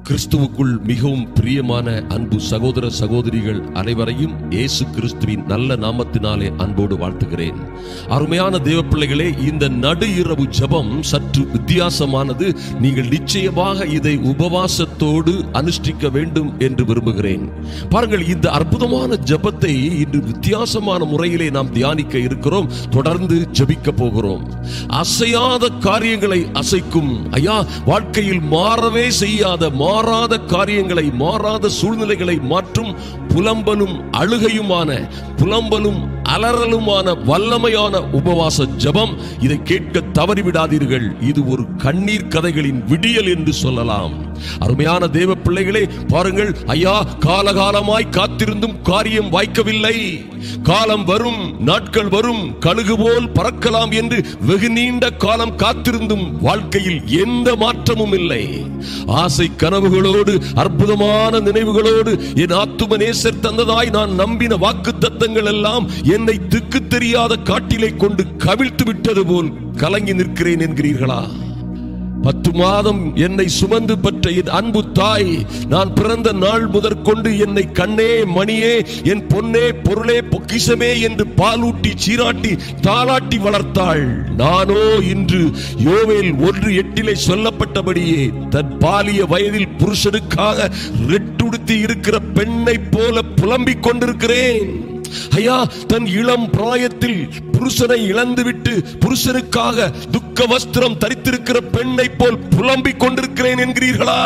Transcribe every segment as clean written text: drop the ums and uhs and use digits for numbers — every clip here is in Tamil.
கிறிஸ்துவுக்குள் மிகவும் பிரியமான அன்பு சகோதர சகோதரிகள் அனைவரையும் இயேசு கிறிஸ்துவின் நல்ல நாமத்தினாலே அன்போடு வாழ்த்துகிறேன். அருமையான தேவ பிள்ளைகளே, இந்த நடு இரவு ஜெபம் சற்று வித்தியாசமானது. நீங்கள் நிச்சயமாக இதை உபவாசத்தோடு அனுஷ்டிக்க வேண்டும் என்று விரும்புகிறேன். பாருங்கள், இந்த அற்புதமான ஜெபத்தை இன்று வித்தியாசமான முறையிலே நாம் தியானிக்க இருக்கிறோம். தொடர்ந்து ஜெபிக்க போகிறோம். அசையாத காரியங்களை அசைக்கும் ஐயா, வாழ்க்கையில் மாறவே செய்யாத மாறாத காரியங்களை, மாறாத சூழ்நிலைகளை மாற்றும் புலம்பலும் அழுகையுமான, புலம்பலும் அலறலுமான வல்லமையான உபவாச ஜெபம். இதை கேட்க தவறிவிடாதீர்கள். இது ஒரு கண்ணீர் கதைகளின் விடியல் என்று சொல்லலாம். அருமையான தேவ பிள்ளைகளே, பாருங்கள் ஐயா, காலகாலமாய் காத்திருந்தும் காரியம் வாய்க்கவில்லை. காலம் வரும், நாட்கள் வரும், கழுகு போல் பறக்கலாம் என்று வெகு நீண்ட காலம் காத்திருந்தும் வாழ்க்கையில் எந்த மாற்றமும் இல்லை. ஆசை கனவுகளோடு, அற்புதமான நினைவுகளோடு என் ஆத்தும நேசர் தந்ததாய் நான் நம்பின வாக்கு தத்தங்கள் எல்லாம் என்னை திக்கு தெரியாத காட்டிலே கொண்டு கவிழ்த்து விட்டது போல் கலங்கி நிற்கிறேன் என்கிறீர்களா? 10 மாதம் என்னை சுமந்து பெற்ற என் அன்பு தாய், நான் பிறந்த நாள் முதற்கொண்டு என்னை கண்ணே மணியே, என் பொன்னே பொருளே பொக்கிஷமே என்று பாலூட்டி சீராட்டி தாளாட்டி வளர்த்தாள். நானோ இன்று யோவேல் 1:8 சொல்லப்பட்டபடியே தன் பாலிய வயதில் புருஷனுக்காக ரெட்டுடுத்தி இருக்கிற பெண்ணை போல புலம்பிக் கொண்டிருக்கிறேன். ஐயா, தன் இளம் பிராயத்தில் புருஷனை இழந்துவிட்டு புருஷனுக்காக துக்க வஸ்திரம் தரித்திருக்கிற பெண்ணை போல் புலம்பிக் கொண்டிருக்கிறேன் என்கிறீர்களா?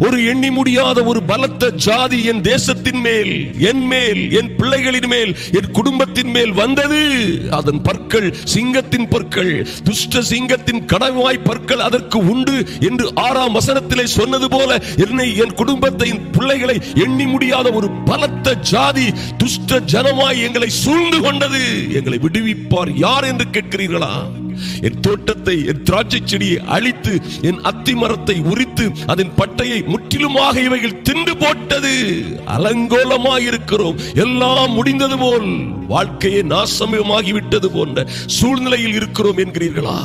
ஒரு எண்ணி முடியாத ஒரு பலத்த ஜாதி என் தேசத்தின் மேல், என் மேல், என் பிள்ளைகளின் மேல், என் குடும்பத்தின் மேல் வந்தது. அதன் பற்கள் சிங்கத்தின் பற்கள், துஷ்ட சிங்கத்தின் கடவாய் பற்கள் அதற்கு உண்டு என்று 6ஆம் வசனத்திலே சொன்னது போல என்னை, என் குடும்பத்தை, என் பிள்ளைகளை எண்ணி முடியாத ஒரு பலத்த ஜாதி, துஷ்ட ஜனமாய் எங்களை சூழ்ந்து கொண்டது. எங்களை விடுவிப்பார் யார் என்று கேட்கிறீர்களா? என் தோட்டத்தை, என் திராட்சை செடியை அழித்து, என் அத்தி மரத்தை உரித்து, அதன் பட்டையை முற்றிலுமாக இவைகள் தின்று போட்டது. அலங்கோலமாயிருக்கிறோம், எல்லாம் முடிந்தது போல், வாழ்க்கையை நாசமாகிவிட்டது போன்ற சூழ்நிலையில் இருக்கிறோம் என்கிறீர்களா?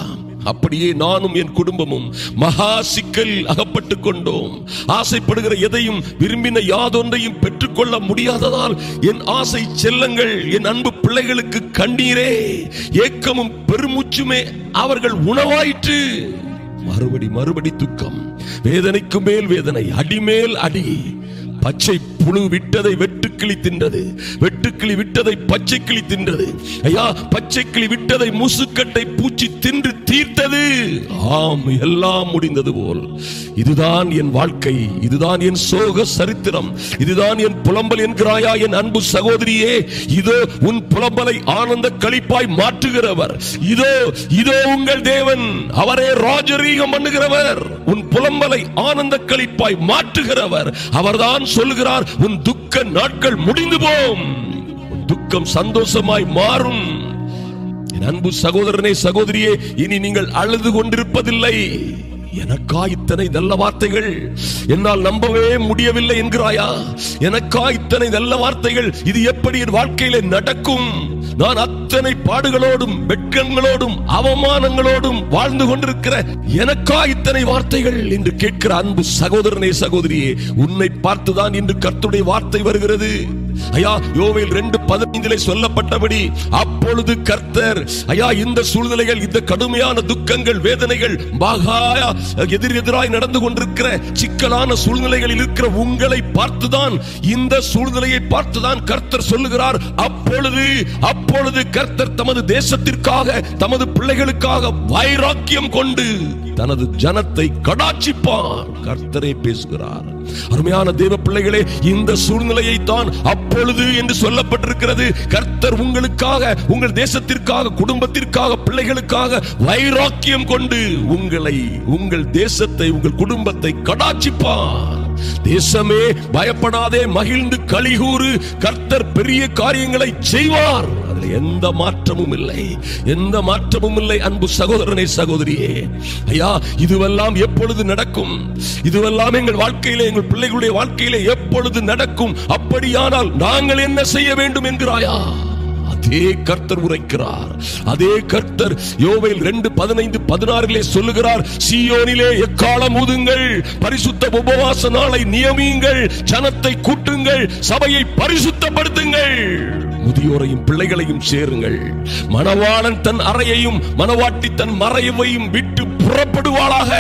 அப்படியே நானும் என் குடும்பமும் மகா சிக்கல் அகப்பட்டுக் கொண்டோம். ஆசைப்படுகிற எதையும், விரும்பின யாதொன்றையும் பெற்றுக்கொள்ள முடியாததால் என் ஆசை செல்லங்கள், என் அன்பு பிள்ளைகளுக்கு கண்ணீரே, ஏக்கமும் பெருமூச்சுமே அவர்கள் உணவாயிற்று. மறுபடி துக்கம், வேதனைக்கு மேல் வேதனை, அடிமேல் அடி. பச்சை புழு விட்டதை வெட்டுக்கிளி தின்றது, வெட்டுக்கிளி விட்டதை பச்சை கிளி தின்றது. ஐயா, பச்சை கிளி விட்டதை மூசுக்கட்டை பூச்சி தின்று தீர்த்தது. ஆம், எல்லாம் முடிந்தது போல். இதுதான் என் வாழ்க்கை, இதுதான் என் சோக சரித்திரம், இதுதான் என் புலம்பல் என்கிறாயா என் அன்பு சகோதரியே? இதோ உன் புலம்பலை ஆனந்த களிப்பாய் மாற்றுகிறவர். இதோ இதோ உங்கள் தேவன், அவரே ராஜரீகம் பண்ணுகிறவர். உன் புலம்பலை ஆனந்த களிப்பாய் மாற்றுகிறவர் அவர்தான். சொல்லுகிறார், உன் துக்க நாட்கள் முடிந்து போம், உன் துக்கம் சந்தோஷமாய் மாறும். என் அன்பு சகோதரனே, சகோதரியே, இனி நீங்கள் அழுது கொண்டிருப்பதில்லை. எனக்கா இத்தனை நல்ல வார்த்தைகள், என்னால் நம்பவே முடியவில்லை என்கிறாயா? எனக்கா இத்தனை நல்ல வார்த்தைகள், இது எப்படி என் வாழ்க்கையிலே நடக்கும்? நான் அத்தனை பாடுகளோடும், வெட்கங்களோடும், அவமானங்களோடும் வாழ்ந்து கொண்டிருக்கிற எனக்கா இத்தனை வார்த்தைகள் என்று கேட்கிற அன்பு சகோதரனே, சகோதரியே, உன்னை பார்த்துதான் இன்று கர்த்தருடைய வார்த்தை வருகிறது. ஐயா, யோவேல் 2:15 சொல்லப்பட்டபடி, அப்பொழுது கர்த்தர், ஐயா, இந்த சூழ்நிலைகள், இந்த கடுமையான துக்கங்கள், வேதனைகள், எதிரெதிராய் நடந்து கொண்டிருக்கிற சிக்கலான சூழ்நிலைகளில் இருக்கிற உங்களை பார்த்துதான், இந்த சூழ்நிலையை பார்த்துதான் கர்த்தர் சொல்லுகிறார், அப்பொழுது கர்த்தர் தமது தேசத்திற்காக, தமது பிள்ளைகளுக்காக வைராக்கியம் கொண்டு தனது ஜனத்தை கடாட்சிப்பார். கர்த்தரே பேசுகிறார். அருமையான தேவ பிள்ளைகளே, இந்த சூழ்நிலையை தான் அப்பொழுது என்று சொல்லப்பட்டிருக்கிறது. கர்த்தர் உங்களுக்காக, உங்கள் தேசத்திற்காக, குடும்பத்திற்காக, பிள்ளைகளுக்காக வைராக்கியம் கொண்டு உங்களை, உங்கள் தேசத்தை, உங்கள் குடும்பத்தை கடாட்சிப்பார். தேசமே பயப்படாதே, மகிழ்ந்து களிகூறு, கர்த்தர் பெரிய காரியங்களை செய்வார். அதில் எந்த மாற்றமும் இல்லை, எந்த மாற்றமும் இல்லை. அன்பு சகோதரனே, சகோதரியே, ஐயா, இதுவெல்லாம் எப்பொழுது நடக்கும்? இதுவெல்லாம் எங்கள் வாழ்க்கையிலே, எங்கள் பிள்ளைகளுடைய வாழ்க்கையிலே எப்பொழுது நடக்கும்? அப்படியானால் நாங்கள் என்ன செய்ய வேண்டும் என்கிறாயா? அதே கர்த்தர் உரைக்கிறார். அதே கர்த்தர் யோவேல் 2:15-16 சொல்லுகிறார், சீயோனிலே எக்காளம் ஊதுங்கள், பரிசுத்த உபவாச நாளை நியமியுங்கள், ஜனத்தை கூட்டுங்கள், சபையை பரிசுத்தப்படுத்துங்கள், முதியோரையும் பிள்ளைகளையும் சேருங்கள். மணவாளன் தன் அறையையும் மணவாட்டி தன் மறைவையும் விட்டு புறப்படுவாளாக.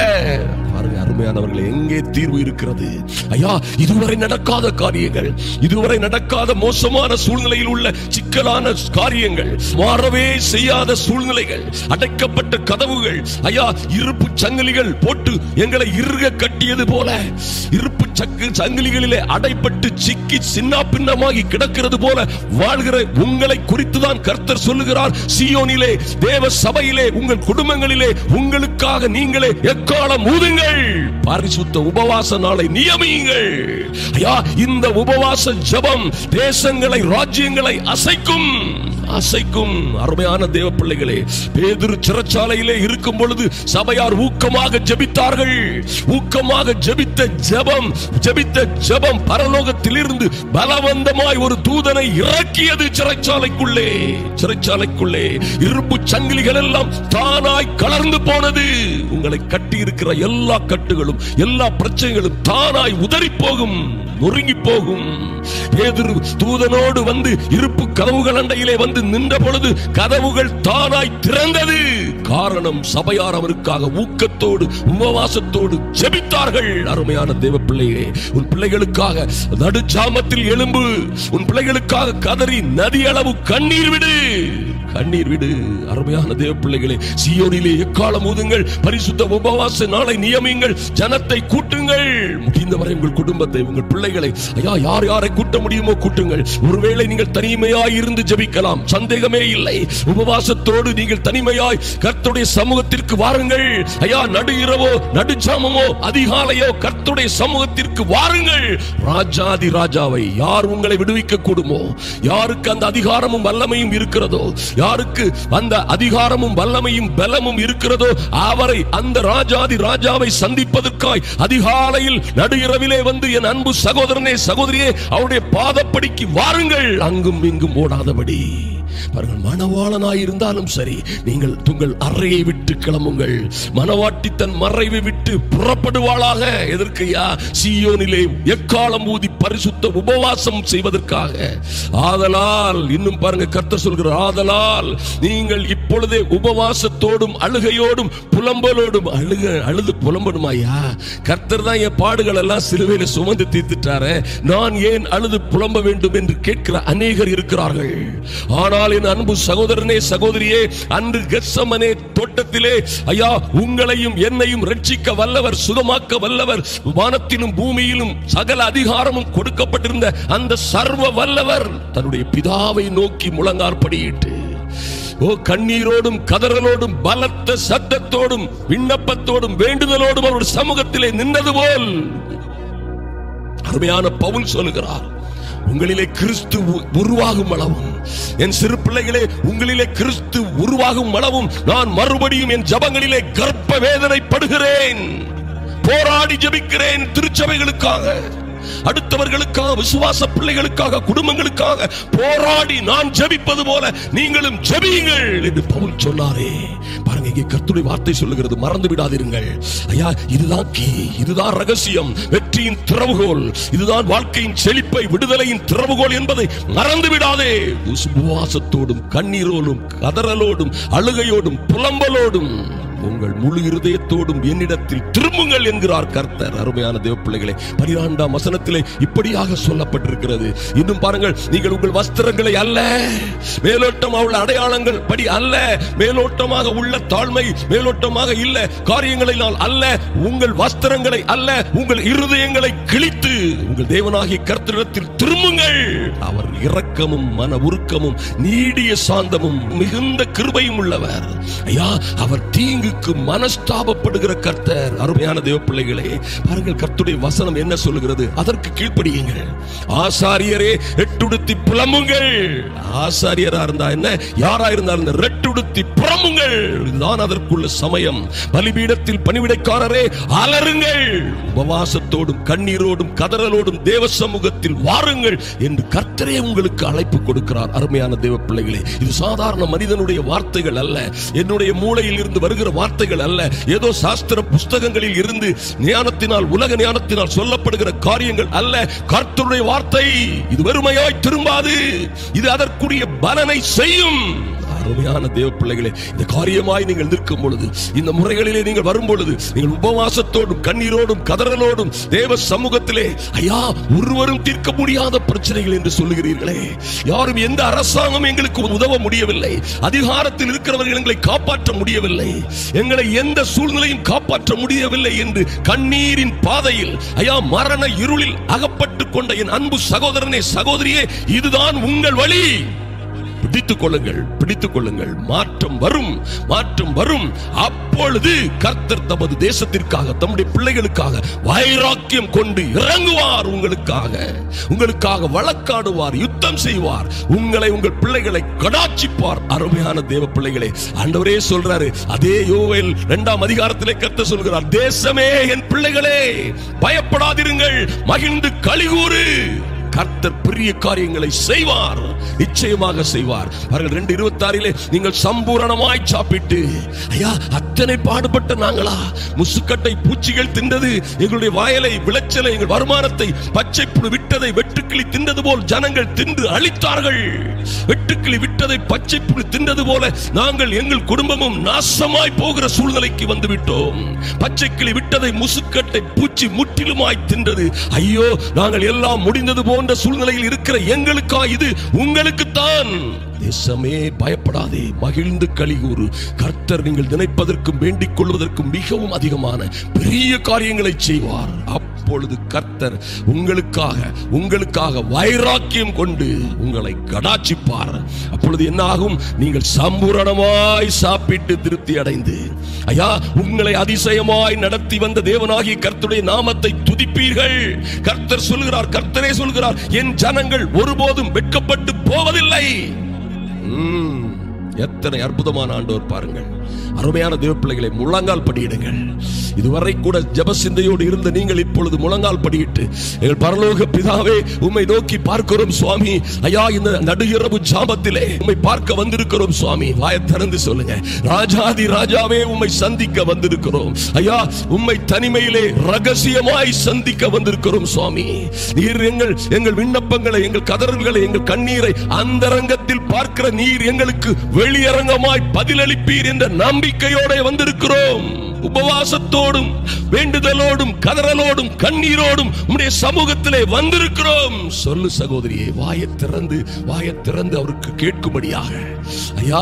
அருமையானவர்களே, எங்கே தீர்வு இருக்கிறது? ஐயா, இதுவரை நடக்காத காரியங்கள், இதுவரை நடக்காத மோசமான சூழ்நிலையில் உள்ள சிக்கலான காரியங்கள், மாறவே செய்யாத சூழ்நிலைகள், அடைக்கப்பட்ட கதவுகள், ஐயா இருப்பு சங்கிலிகள் போட்டு எங்களை இறுக கட்டியது போல, இருப்பு சங்கிலிகளிலே அடைப்பட்டு சிக்கி சின்ன பின்னமாகி கிடக்கிறது போல வாழ்கிற உங்களை குறித்துதான் கர்த்தர் சொல்லுகிறார், சீயோனிலே, தேவ சபையிலே, உங்கள் குடும்பங்களிலே உங்களுக்காக நீங்களே எக்காளம் ஊதுங்கள், பரிசுத்த உபவாச நாளை நியமியுங்கள். ஐயா, இந்த உபவாச ஜெபம் தேசங்களை, ராஜ்யங்களை அசைக்கும். அருமையான தேவ பிள்ளைகளே, பேதுரு சிறைச்சாலையிலே இருக்கும் பொழுது சபையார் ஊக்கமாக ஜெபித்தார்கள். ஊக்கமாக ஜெபித்த ஜெபம் பரலோகத்திலிருந்து பலவந்தமாய் ஒரு தூதனை இறக்கியது. சிறைச்சாலைக்குள்ளே இரும்பு சங்கிலிகள் எல்லாம் தானாய் கலர்ந்து போனது. உங்களை கட்டி இருக்கிற எல்லா கட்டுகளும், எல்லா பிரச்சனைகளும் தானாய் உதறி போகும், நொறுங்கி போகும். பேதுரு தூதனோடு வந்து இருப்பு கதவுகள் அண்டையிலே வந்து நின்ற பொழுது கதவுகள் தானாய் திறந்தது. காரணம், சபையார் அவருக்காக ஊக்கத்தோடு உபவாசத்தோடு ஜெபித்தார்கள். அருமையான தேவ பிள்ளையே, உன் பிள்ளைகளுக்காக நடுஜாமத்தில் எழும்பு. உன் பிள்ளைகளுக்காக கதறி நதி அளவு கண்ணீர் விடு. அருமையான தேவ பிள்ளைகளே, சீயோனிலே எக்காளம் ஊதுங்கள், பரிசுத்த உபவாச நாளை நியமியுங்கள், ஜனத்தை கூட்டுங்கள். முடிந்தவரை உங்கள் குடும்பத்தை, உங்கள் பிள்ளைகளை, ஐயா யார் யாரை கூட்ட முடியுமோ கூட்டுங்கள். ஒருவேளை நீங்கள் தனிமையாய் இருந்து ஜெபிக்கலாம், சந்தேகமே இல்லை. உபவாசத்தோடு நீங்கள் தனிமையாய் கர்த்தருடைய சமூகத்திற்கு வாருங்கள். ஐயா, நடு இரவோ, நடுஜாமமோ, அதிகாலையோ கர்த்தருடைய சமூகத்திற்கு வாருங்கள். ராஜாதி ராஜாவை யார் உங்களை விடுவிக்க கூடுமோ, யாருக்கு அந்த அதிகாரமும் வல்லமையும் இருக்கிறதோ, யாருக்கு அந்த அதிகாரமும் வல்லமையும் பலமும் இருக்கிறதோ, அவரை, அந்த ராஜாதி ராஜாவை சந்திப்பதற்காய் அதிகாலையில் நடு இரவிலே வந்து, என் அன்பு சகோதரனே, சகோதரியே, அவருடைய பாதப்படிக்கு வாருங்கள். அங்கும் இங்கும் ஓடாதபடி. மணவாளனாய் இருந்தாலும் சரி, நீங்கள் உங்கள் அறையை விட்டு கிளம்புங்கள். மணவாட்டி தன் மறைவை விட்டு புறப்படுவாளாக. எதற்கையா? சீயோனிலே எக்காளம் ஊதி பரிசுத்த உபவாசம் செய்வதற்காக. ஆதலால், இன்னும் பாருங்க, கர்த்தர் சொல்கிறார், ஆதலால் நீங்கள் இப்பொழுதே உபவாசத்தோடும் அழுகையோடும் புலம்பலோடும், அழுது புலம்பணுமாயா? கர்த்தர் தான் என் பாடுகள் எல்லாம் சிலுவையில சுமந்து தீர்த்துட்டாரே, நான் ஏன் அழுது புலம்ப வேண்டும் என்று கேட்கிற அநேகர் இருக்கிறார்கள். ஆனால் என் அன்பு சகோதரனே, சகோதரியே, அன்று கெத்சமனே தோட்டத்திலே, ஐயா உங்களையும் என்னையும் ரட்சிக்க வல்லவர், சுகமாக்க வல்லவர், வானத்திலும் பூமியிலும் சகல அதிகாரமும் கொடுக்கப்பட்டிருந்த அந்த சர்வ வல்லவர் தன்னுடைய பிதாவை நோக்கி முழங்காற்படியிட்டு, கண்ணீரோடும் கதறலோடும் பலத்த சத்தத்தோடும் விண்ணப்பத்தோடும் வேண்டுதலோடும் அவருடைய சமூகத்திலே நின்றது போல், அருமையான பவுல் சொல்லுகிறார், உங்களிலே கிறிஸ்து உருவாகும் அளவும், என் சிறு பிள்ளைகளே, உங்களிலே கிறிஸ்து உருவாகும் அளவும் நான் மறுபடியும் என் ஜபங்களிலே கர்ப்ப வேதனைப்படுகிறேன், போராடி ஜெபிக்கிறேன். திருச்சபைகளுக்காக, அடுத்தவர்களுக்காக, விசுவாச பிள்ளைகளுக்காக, குடும்பங்களுக்காக போராடி நான் ஜெபிப்பது போல நீங்களும் ஜெபியுங்கள் என்று பவுல் சொன்னாரே. பாருங்க, இங்கே கர்த்தருடைய வார்த்தை சொல்லுகிறது, மறந்து விடாதீர்கள். ஐயா, இதுதான் கீ, இதுதான் ரகசியம், வெற்றியின் திறவுகோல், இதுதான் வாழ்க்கையின் செழிப்பை, விடுதலையின் திறவுகோல் என்பதை மறந்து விடாதே. உபவாசத்தோடும் கண்ணீரோடும் கதறலோடும் அழுகையோடும் புலம்பலோடும் உங்கள் முழு இருதயத்தோடும் என்னிடத்தில் திரும்புங்கள் என்கிறார் கர்த்தர். அருமையான தேவ பிள்ளைகளே, 12ஆம் வசனத்திலே இப்படியாக சொல்லப்பட்டிருக்கிறது. இன்னும் பாருங்கள், நீங்கள் உங்கள் வஸ்திரங்களை அல்ல, மேலோட்டமாக உள்ள அடையாளங்கள் படி அல்ல, மேலோட்டமாக உள்ள தாழ்மை, மேலோட்டமாக இல்ல காரியங்களினால் அல்ல, உங்கள் வஸ்திரங்களை அல்ல, உங்கள் இருதயங்களை கிழித்து உங்கள் தேவனாகிய கர்த்தரிடத்தில் திரும்புங்கள். அவர் இரக்கமும் மன உருக்கமும் நீடிய சாந்தமும் மிகுந்த கிருபையும் உள்ளவர். ஐயா, அவர் தீங்கு உங்களுக்கு மனஸ்தாபப்படுகிற கர்த்தர். அருமையான தேவ பிள்ளைகளே, பாருங்கள் கர்த்தருடைய வசனம் என்ன சொல்லுகிறது, அதற்கு கீழ்ப்படியுங்கள். ஆசாரியரே ரெட்டுடுத்தி புலம்புங்கள். ஆசாரியரா இருந்தா என்ன, யாரா இருந்தாலும் ரெட்டுடுத்தி புலம்புங்கள், இதுதான் அதற்குள்ள சமயம். பலிபீடத்தில் பணிவிடைக்காரரே அலறுங்கள், உபவாசத்தோடும் கண்ணீரோடும் கதறலோடும் தேவ சமூகத்தில் வாருங்கள் என்று கர்த்தரே உங்களுக்கு அழைப்பு கொடுக்கிறார். அருமையான தேவ பிள்ளைகளே, இது சாதாரண மனிதனுடைய வார்த்தைகள் அல்ல, என்னுடைய மூளையில் இருந்து வருகிற வார்த்தைகள் அல்ல, ஏதோ சாஸ்திர புஸ்தகங்களில் இருந்து ஞானத்தினால் உலக ஞானத்தினால் சொல்லப்படுகிற காரியங்கள் அல்ல. கர்த்தருடைய வார்த்தை இது வெறுமையாய் திரும்பாது, இது அதற்குரிய பலனை செய்யும். அருமையான தேவ பிள்ளைகளே, இந்த காரியமாய் நீங்கள் நிற்கும் பொழுது, இந்த முறைகளிலே நீங்கள் வரும் பொழுது, நீங்கள் உபவாசத்தோடும் கண்ணீரோடும் கதறலோடும் தேவ சமூகத்திலே, ஐயா ஒருவரும் தீர்க்க முடியாத பிரச்சனைகள் என்று சொல்லுகிறீர்களே, யாரும் எந்த அரசாங்கம் எங்களுக்கு உதவ முடியவில்லை, அதிகாரத்தில் இருக்கிறவர்கள் எங்களை காப்பாற்ற முடியவில்லை, எங்களை எந்த சூழ்நிலையும் காப்பாற்ற முடியவில்லை என்று கண்ணீரின் பாதையில், ஐயா மரண இருளில் அகப்பட்டுக் கொண்ட என் அன்பு சகோதரனே சகோதரியே, இதுதான் உங்கள் வழி. பிடித்துக் கொள்ளுங்கள், பிடித்துக் கொள்ளுங்கள். மாற்றம் வரும், மாற்றம் வரும். அப்பொழுது கர்த்தர் தமது தேசத்திற்காக, தம்முடைய பிள்ளைகளுக்காக வைராக்கியம் கொண்டு இறங்குவார். உங்களுக்காக வழக்காடுவார், யுத்தம் செய்வார், உங்களை உங்கள் பிள்ளைகளை கடாட்சிப்பார். அருமையான தேவ பிள்ளைகளே, ஆண்டவரே சொல்றாரு, அதே யோவேல் 2ஆம் அதிகாரத்திலே கர்த்தர் சொல்கிறார், தேசமே என் பிள்ளைகளே பயப்படாதிருங்கள், மகிழ்ந்து களிகூறு. கர்த்தர் பெரிய காரியங்களை செய்வார், நிச்சயமாக செய்வார். 2:26 நீங்கள் சம்பூரணமாய் சாப்பிட்டு, ஐயா அத்தனை பாடுபட்ட நாங்களா, முசுக்கட்டை பூச்சிகள் தின்றது எங்களுடைய வயலை, விளைச்சலை, எங்கள் வருமானத்தை, பச்சை புழு விட்டதை வெட்டுக்கிளி தின்றது போல் ஜனங்கள் தின்று அழித்தார்கள். வெட்டுக்கிளி விட்டதை பச்சை புழு தின்றது போல நாங்கள் எங்கள் குடும்பமும் நாசமாய் போகிற சூழ்நிலைக்கு வந்துவிட்டோம். பச்சை கிளி விட்டதை முசுக்கட்டை பூச்சி முற்றிலுமாய் தின்றது. ஐயோ, நாங்கள் எல்லாம் முடிந்தது போன்ற சூழ்நிலையில் இருக்கிற எங்களுக்கா இது? உங்களுக்குத்தான். தேசமே பயப்படாதே, மகிழ்ந்து களிகூறு. கர்த்தர் நீங்கள் நினைப்பதற்கும் வேண்டிக் கொள்வதற்கும் மிகவும் அதிகமான பெரிய காரியங்களை செய்வார். அப்பொழுது கர்த்தர் உங்களுக்காக வைராக்கியம் கொண்டு உங்களை கடாட்சிப்பார். அப்பொழுது என்ன ஆகும்? நீங்கள் சம்பூரணமாய் சாப்பிட்டு திருப்தி அடைந்து, ஐயா உங்களை அதிசயமாய் நடத்தி வந்த தேவனாகிய கர்த்தருடைய நாமத்தை துதிப்பீர்கள். கர்த்தர் சொல்கிறார், கர்த்தரே சொல்கிறார், என் ஜனங்கள் ஒருபோதும் வெட்கப்பட்டு போவதில்லை. எத்தனை அற்புதமான ஆண்டவர் பாருங்கள். அருமையான தேவ பிள்ளைகளை, முழங்கால் படியிடுங்கள். இதுவரை கூட ஜெப சிந்தையோடு இருந்த நீங்கள் இப்பொழுது முழங்கால் படியிட்டு, எங்கள் பரலோக பிதாவே உம்மை நோக்கி பார்க்கிறோம் சுவாமி, ஐயா இந்த நடுஇரவு ஜாமத்திலே உம்மை பார்க்க வந்திருக்கிறோம் சுவாமி. வாயை திறந்து சொல்லுங்க, ராஜாதி ராஜாவே உம்மை சந்திக்க வந்திருக்கிறோம் ஐயா, உம்மை தனிமையிலே ரகசியமாய் சந்திக்க வந்திருக்கிறோம் சுவாமி. நீர் எங்கள் விண்ணப்பங்களை, எங்கள் கதறல்களை, எங்கள் கண்ணீரை அந்தரங்கத்தில் பார்க்கிற நீர் எங்களுக்கு வெளியரங்கமாய் பதிலளிப்பீர் என்ற நம்பிக்கையோட வந்திருக்கிறோம். உபவாசத்தோடும் வேண்டுதலோடும் கதறலோடும் கண்ணீரோடும் உம்முடைய சமூகத்திலே வந்திருக்கிறோம். சொல்லு சகோதரியே, வாயை திறந்து அவருக்கு கேட்கும்படியாக, ஐயா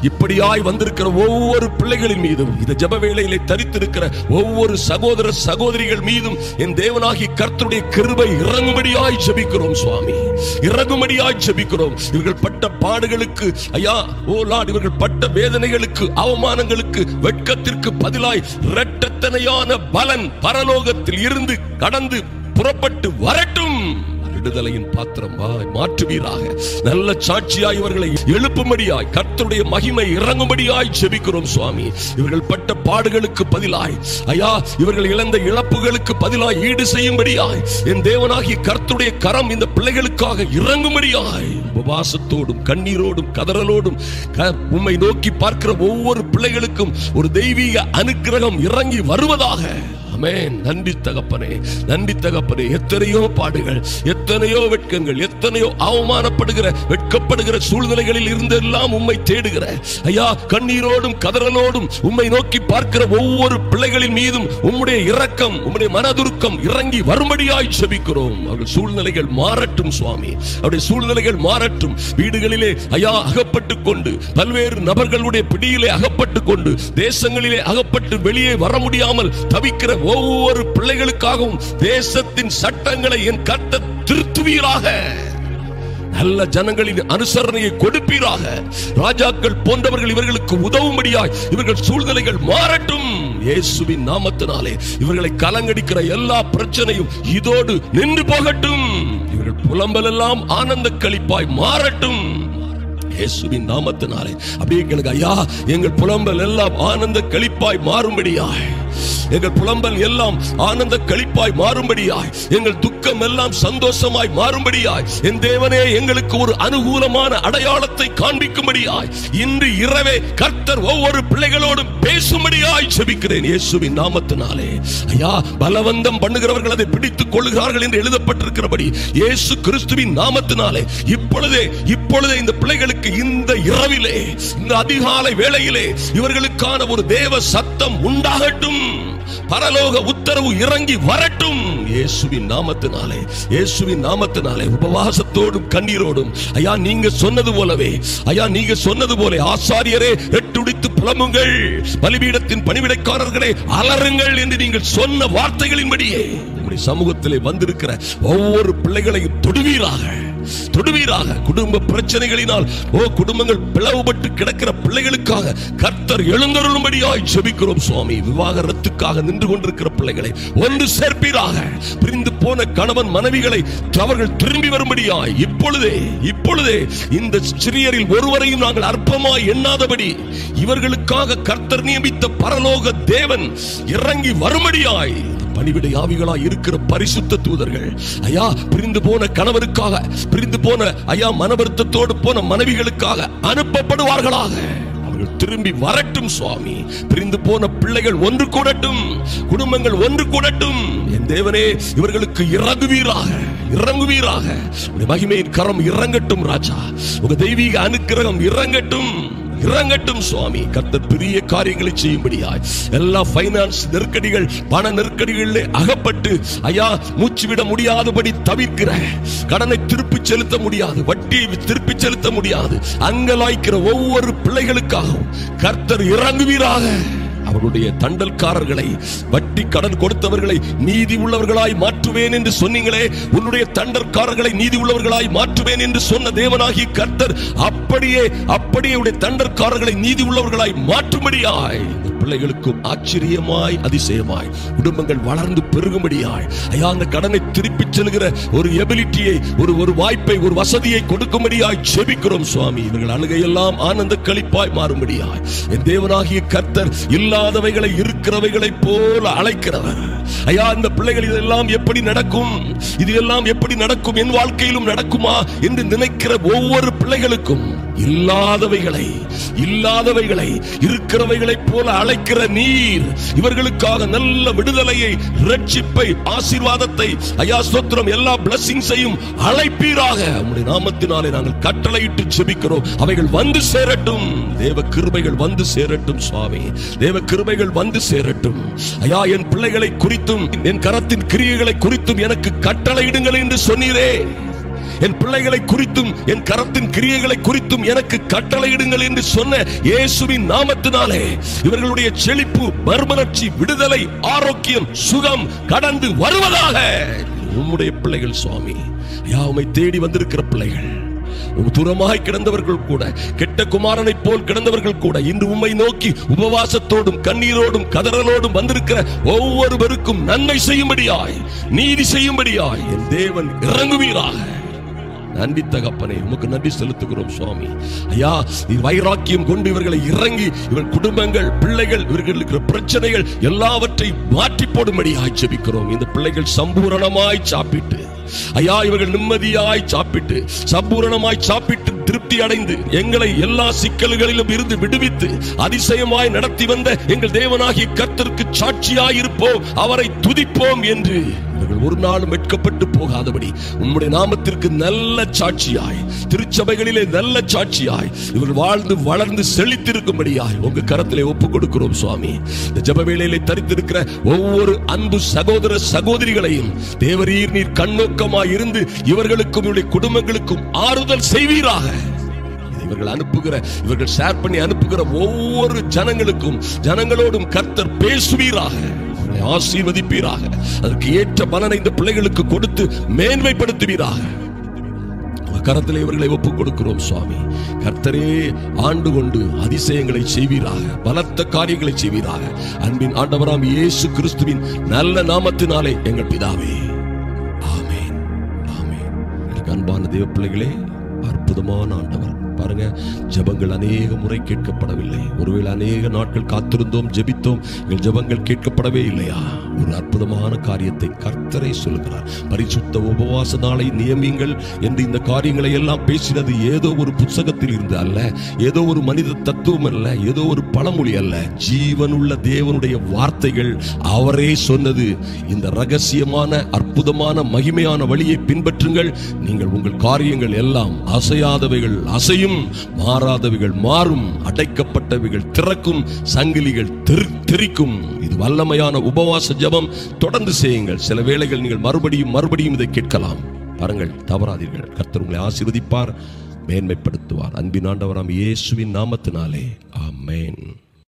இப்படியாய் வந்திருக்கிற ஒவ்வொரு பிள்ளைகளின் மீதும், இந்த ஜெப வேளையிலே தரித்திருக்கிற ஒவ்வொரு சகோதர சகோதரிகள் மீதும் என் தேவனாகிய கர்த்தருடைய கிருபை இறங்கும்படியாய் ஜெபிக்கிறோம் சுவாமி, இறங்கும்படியாய் ஜெபிக்கிறோம். இவர்கள் பட்ட பாடுகளுக்கு, ஐயா ஓ லார்ட், இவர்கள் பட்ட வேதனைகளுக்கு, அவமானங்களுக்கு, வெட்கத்திற்கு பதிலாய் இரட்டத்தனையான பலன் பரலோகத்தில் இருந்து கடந்து புறப்பட்டு வரட்டும். விடுதலையின் பாத்திரமாய் மாற்றுவீராக. நல்ல சாட்சியாய் இவர்களை எழுப்பும்படியாய், கர்த்தருடைய மகிமை இறங்கும்படியாய் ஜெபிக்கிறோம் சுவாமி. இவர்கள் பட்ட பாடுகளுக்கு பதிலாய், ஐயா இவர்கள் இழந்த இழப்புகளுக்கு பதிலாய் ஈடு செய்யும்படியாய் என் தேவனாகிய கர்த்தருடைய கரம் இந்த பிள்ளைகளுக்காக இறங்கும்படியாய், உபவாசத்தோடும் கண்ணீரோடும் கதறலோடும் உம்மை நோக்கி பார்க்கிற ஒவ்வொரு பிள்ளைகளுக்கும் ஒரு தெய்வீக அனுக்கிரகம் இறங்கி வருவதாக. ஆமென். நன்றி தகப்பனே, நன்றி தகப்பனே. எத்தனையோ பாடுகள், எத்தனையோ வெட்கங்கள், எத்தனையோ அவமானப்படுகிற வெட்கப்படுகிற சூழ்நிலைகளில் இருந்தெல்லாம் உம்மை தேடுகிற, ஐயா கண்ணீரோடும் கதறலோடும் உம்மை நோக்கி பார்க்கிற ஒவ்வொரு பிள்ளைகளின் மீதும் உம்முடைய இரக்கம், உம்முடைய மனதுருக்கம் இறங்கி வரும்படியாய் ஜெபிக்கிறோம். அவர்கள் சூழ்நிலைகள் மாறட்டும் சுவாமி, அவருடைய சூழ்நிலைகள் மாறட்டும். வீடுகளிலே ஐயா அகப்பட்டுக் கொண்டு, பல்வேறு நபர்களுடைய பிடியிலே அகப்பட்டுக் கொண்டு, தேசங்களிலே அகப்பட்டு வெளியே வர முடியாமல் தவிக்கிற ஒவ்வொரு பிள்ளைகளுக்காகவும் தேசத்தின் சட்டங்களை என் கர்த்தர் திருத்துவீராக. நல்ல ஜனங்களின் அனுசரணையை கொடுப்பீராக. ராஜாக்கள் போன்றவர்கள் இவர்களுக்கு உதவும்படியாய் இவர்கள் சூழ்நிலைகள் மாறட்டும். இயேசுவின் நாமத்தினாலே இவர்களை கலங்கடிக்கிற எல்லா பிரச்சனையும் இதோடு நின்று போகட்டும். இவர்கள் புலம்பல் எல்லாம் ஆனந்த களிப்பாய் மாறட்டும். இயேசுவின் நாமத்தினாலே அப்படியே எங்களுக்கு ஐயா, எங்கள் புலம்பல் எல்லாம் ஆனந்த களிப்பாய் மாறும்படியாய், எங்கள் புலம்பல் எல்லாம் ஆனந்த களிப்பாய் மாறும்படியாய், எங்கள் துக்கம் எல்லாம் சந்தோஷமாய் மாறும்படியாய், என் தேவனே எங்களுக்கு ஒரு அனுகூலமான அடையாளத்தை காண்பிக்கும்படியாய் இன்று இரவே கர்த்தர் ஒவ்வொரு பிள்ளைகளோடும் பேசும்படியாய் ஜெபிக்கிறேன் இயேசுவின் நாமத்தினாலே. ஐயா, பலவந்தம் பண்ணுகிறவர்கள் அதை பிடித்துக் கொள்ளுகிறார்கள் என்று எழுதப்பட்டிருக்கிறபடி இயேசு கிறிஸ்துவின் நாமத்தினாலே இப்பொழுதே இந்த பிள்ளைகளுக்கு இந்த இரவிலே, இந்த அதிகாலை வேளையிலே இவர்களுக்கான ஒரு தேவ சத்தம் உண்டாகட்டும். பரலோக உத்தரவு இறங்கி வரட்டும் இயேசுவின் நாமத்தினாலே. இயேசுவின் நாமத்தினாலே உபவாசத்தோடும் கண்ணீரோடும் ஐயா நீங்க சொன்னது போலவே, ஐயா நீங்க சொன்னது போல ஆசாரியரே எட்டுடித்து புலம்புங்கள், பலிபீடத்தின் பணிவிடைக்காரர்களே அலறுங்கள் என்று நீங்கள் சொன்ன வார்த்தைகளின்படியே உங்களுடைய சமூகத்திலே வந்திருக்கிற ஒவ்வொரு பிள்ளைகளையும் தொடுவீராக. குடும்ப பிரச்சனைகளினால் குடும்பங்கள் பிளவுபட்டு கிடக்கிற பிள்ளைகளுக்காக கர்த்தர் எழுந்தருளும்படியாய் ஜெபிக்கிறோம் சுவாமி. விவாகரத்துக்காக நின்று கொண்டிருக்கிற பிள்ளைகளை ஒன்று சேர்ப்பீராக. பிரிந்து போன கணவன் மனைவிகளை அவர்கள் திரும்பி வரும்படியாய் இப்பொழுதே இந்த சிறியரில் ஒருவரையும் நாங்கள் அற்பமாய் எண்ணாதபடி இவர்களுக்காக கர்த்தர் நியமித்த பரலோக தேவன் இறங்கி வரும்படியாய் பணிவிடை ஆவிகளாய் இருக்கிற பரிசுத்த தூதர்கள் ஐயா பிரிந்து போன கணவருக்காக, பிரிந்து போன ஐயா மனவருத்தத்தோடு போன மனைவிகளுக்காக அனுப்பப்படுவார்களாக. அவர்கள் திரும்பி வரட்டும் சுவாமி. பிரிந்து போன பிள்ளைகள் ஒன்று கூடட்டும், குடும்பங்கள் ஒன்று கூடட்டும். என் தேவனே இவர்களுக்கு இறங்குவீராக. மகிமையின் கரம் இறங்கட்டும் ராஜா. உங்க தெய்வீக அனுக்கிரகம் இறங்கட்டும் சுவாமி. கர்த்தர் பெரிய காரியங்களை செய்யும்படியாய் எல்லா பைனான்ஸ் நெருக்கடிகள், பண நெருக்கடிகளிலே அகப்பட்டு ஐயா மூச்சு விட முடியாதபடி தவிர்க்கிற, கடனை திருப்பி செலுத்த முடியாது, வட்டியை திருப்பி செலுத்த முடியாது அங்கலாய்க்கிற ஒவ்வொரு பிள்ளைகளுக்காகவும் கர்த்தர் இறங்குவீராக. அவர்களுடைய தண்டல்காரர்களை, வட்டி கடன் கொடுத்தவர்களை நீதி உள்ளவர்களாய் மாற்றுவேன் என்று சொன்னீங்களே, உன்னுடைய தண்டல்காரர்களை நீதி உள்ளவர்களாய் மாற்றுவேன் என்று சொன்ன தேவனாகிய கர்த்தர் அப்படியே உடைய தண்டல்காரர்களை நீதி உள்ளவர்களாய் மாற்றும்படியாய் பிள்ளைகளுக்கும் ஆச்சரியமாய் அதிசயமாய் குடும்பங்கள் வளர்ந்து பெருகும்படியாய் ஐயா அந்த கடனை திருப்பி செல்கிற ஒரு எபிலிட்டியை, ஒரு வாய்ப்பை, ஒரு வசதியை கொடுக்கும்படியாய் ஜெபிக்கிறோம் சுவாமி. இவர்கள் அழுகையெல்லாம் ஆனந்த களிப்பாய் மாறும்படியாய் என் தேவனாகிய கர்த்தர் இல்லாதவைகளை இருக்கிறவைகளை போல அழைக்கிறவர். ஐயா இந்த பிள்ளைகள் இதெல்லாம் எப்படி நடக்கும், இது எல்லாம் எப்படி நடக்கும், என் வாழ்க்கையிலும் நடக்குமா என்று நினைக்கிற ஒவ்வொரு பிள்ளைகளுக்கும் இல்லாதவைகளை இருக்கிறவைகளை போல அழைக்கிற நீர் இவர்களுக்காக நல்ல விடுதலையை, இரட்சிப்பை, ஆசீர்வாதத்தை, ஐயா ஸ்தோத்திரம் எல்லா பிளஸிங்ஸையும் அழைப்பீராக. உம்முடைய நாமத்தினாலே நாங்கள் கட்டளையிட்டு ஜெபிக்கிறோம். அவைகள் வந்து சேரட்டும். தேவ கிருபைகள் வந்து சேரட்டும் சுவாமி. தேவ கிருபைகள் வந்து சேரட்டும். ஐயா என் பிள்ளைகளை குறித்தும் என் கரத்தின் கிரியைகளை குறித்தும் எனக்கு கட்டளையிடுங்கள் என்று சொன்னீரே. என் பிள்ளைகளை குறித்தும் என் கரத்தின் கிரியைகளை குறித்தும் எனக்கு கட்டளையிடுங்கள் என்று சொன்ன இயேசுவின் நாமத்தினாலே இவர்களுடைய செழிப்பு, மறுமலர்ச்சி, விடுதலை, ஆரோக்கியம், சுகம் கடந்து வருவதாக. உம்முடைய பிள்ளைகள் சுவாமி, ஐயா உம்மை தேடி வந்திருக்கிற பிள்ளைகள், தூரமாய் கிடந்தவர்கள் கூட, கெட்ட குமாரனை போல் கிடந்தவர்கள் கூட இன்று உம்மை நோக்கி உபவாசத்தோடும் கண்ணீரோடும் கதறலோடும் வந்திருக்கிற ஒவ்வொருவருக்கும் நன்மை செய்யும்படியாய், நீதி செய்யும்படியாய் என் தேவன் இறங்குவீராக. நன்றி தகப்பனே, உமக்கு நன்றி செலுத்துகிறோம் சுவாமி. ஐயா வைராக்கியம் கொண்டு இவர்களை இறங்கி இவர்கள் குடும்பங்கள், பிள்ளைகள், இவர்களுக்கு பிரச்சனைகள் எல்லாவற்றையும் மாற்றி போடும்படியாய் ஜெபிக்கிறோம். இந்த பிள்ளைகள் சம்பூரணமாய் சாப்பிட்டு ஐயா இவர்கள் நிம்மதியாய் சாப்பிட்டு சம்பூரணமாய் சாப்பிட்டு திருப்தி அடைந்து எங்களை எல்லா சிக்கல்களிலும் இருந்து விடுவித்து அதிசயமாய் நடத்தி வந்த எங்கள் தேவனாகிய கர்த்தருக்கு சாட்சியாய் இருப்போம், அவரை துதிப்போம் என்று இவர்கள் ஒரு நாளும் வெட்கப்பட்டு போகாதபடி உம்முடைய நாமத்திற்கு நல்ல சாட்சியாய், திருச்சபைகளிலே நல்ல சாட்சியாய் இவர்கள் வாழ்ந்து வளர்ந்து செழித்திருக்கும்படியாய் உங்க கரத்திலே ஒப்புக் கொடுக்கிறோம் சுவாமி. இந்த ஜெப வேளையிலே தரித்திருக்கிற ஒவ்வொரு அன்பு சகோதர சகோதரிகளையும் தேவரீர் நீர் கண்ணோக்கமாய் இருந்து இவர்களுக்கும் இவருடைய குடும்பங்களுக்கும் ஆறுதல் செய்வீராக. இவர்கள் அனுப்புகிற, இவர்கள் ஷேர் பண்ணி அனுப்புகிற ஒவ்வொரு ஜனங்களோடும் கர்த்தர் பேசுவீராக, ஆசீர்வதிப்பீராக. அதற்கு ஏற்ற பலனை இந்த பிள்ளைகளுக்கு கொடுத்து மேன்மைப்படுத்துவீராக. கரத்திலே இவர்களை ஒப்புக் கொடுக்கிறோம் சுவாமி. கர்த்தரே ஆண்டு கொண்டு அதிசயங்களை செய்வீராக, பலத்த காரியங்களை செய்வீராக. அன்பின் ஆண்டவராம் இயேசு கிறிஸ்துவின் நல்ல நாமத்தினாலே எங்கள் பிதாவே, ஆமென், ஆமென். எனக்கு அன்பான தேவ பிள்ளைகளே, அற்புதமான ஆண்டவர் பாருங்க. ஜெபங்கள் அநேக முறை கேட்கப்படவில்லை. ஒருவேளை அநேக நாட்கள் காத்திருந்தோம், ஜெபித்தோம், எங்கள் ஜெபங்கள் கேட்கப்படவே இல்லையா? ஒரு அற்புதமான காரியத்தை கர்த்தரே சொல்லுகிறார். பரிசுத்த உபவாச நாளை நியமியுங்கள் என்று இந்த காரியங்களை எல்லாம் பேசினது ஏதோ ஒரு புத்தகத்தில் இருந்து அல்ல, ஏதோ ஒரு மனித தத்துவம் அல்ல, ஏதோ ஒரு பழமொழி அல்ல. ஜீவனுள்ள தேவனுடைய வார்த்தைகள். அவரே சொன்னது. இந்த ரகசியமான அற்புதமான மகிமையான வழியை பின்பற்றுங்கள். நீங்கள் உங்கள் காரியங்கள் எல்லாம் அசையாதவைகள் அசையும், மாறாதவைகள் மாறும், அடைக்கப்பட்டவைகள் திறக்கும், சங்கிலிகள் தெரிக்கும். இது வல்லமையான உபவாச ஜெபம். தொடர்ந்து செய்யுங்கள். சில வேளைகள் நீங்கள் மறுபடியும் இதை கேட்கலாம். பாருங்கள், தவறாதீர்கள். கர்த்தர் உங்களை ஆசீர்வதிப்பார், மேன்மைப்படுத்துவார். அன்பின் ஆண்டவராம் இயேசுவின் நாமத்தினாலே ஆமென்.